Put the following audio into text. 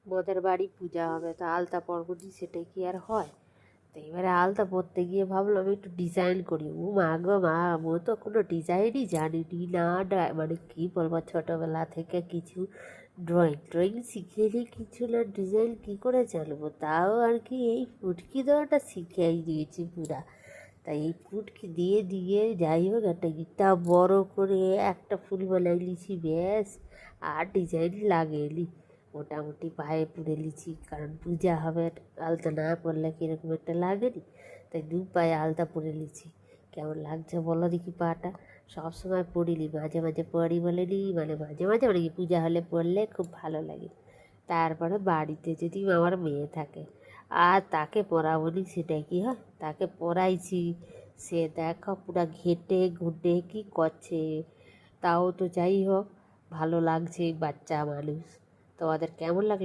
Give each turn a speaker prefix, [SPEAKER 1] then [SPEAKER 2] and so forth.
[SPEAKER 1] বোদের বাড়ি পূজা হবে, তো আলতা পরব নি, সেটাই কি আর হয়? তো এবারে আলতা পরতে গিয়ে ভাবলাম একটু ডিজাইন করি। ও মা গো মা, ও তো কোনো ডিজাইনই জানিনি না, মানে কি বলবো, ছোটোবেলা থেকে কিছু ড্রয়িং ট্রয়িং শিখিনি, কিছু না, ডিজাইন কী করে জানবো? তাও আর কি এই ফুটকি দেওয়াটা শিখেই দিয়েছি পুরা। তাই এই ফুটকি দিয়ে দিয়ে যাই হোক একটা গিটা বড় করে একটা ফুল বানাই লিছি ব্যাস। আর ডিজাইন লাগিয়ে নি, মোটামুটি পায়ে পুড়ে লিছি, কারণ পূজা হবে, আলতা না পরলে কীরকম একটা লাগেনি। তাই দু পায়ে আলতা পরে লিছি। কেমন লাগছে বলো দেখি পাটা? সব সময় পড়িনি, মাঝে মাঝে পড়ি বলেনি, মানে মাঝে মাঝে মানে কি পূজা হলে পড়লে খুব ভালো লাগে। তারপরে বাড়িতে যদি আমার মেয়ে থাকে আর তাকে পরাবো নি, সেটাই কি হয়? তাকে পরাইছি, সে দেখো পুরা ঘেটে ঘুটে কি করছে। তাও তো যাই হোক, ভালো লাগছে, বাচ্চা মানুষ। তোমাদের কেমন লাগে?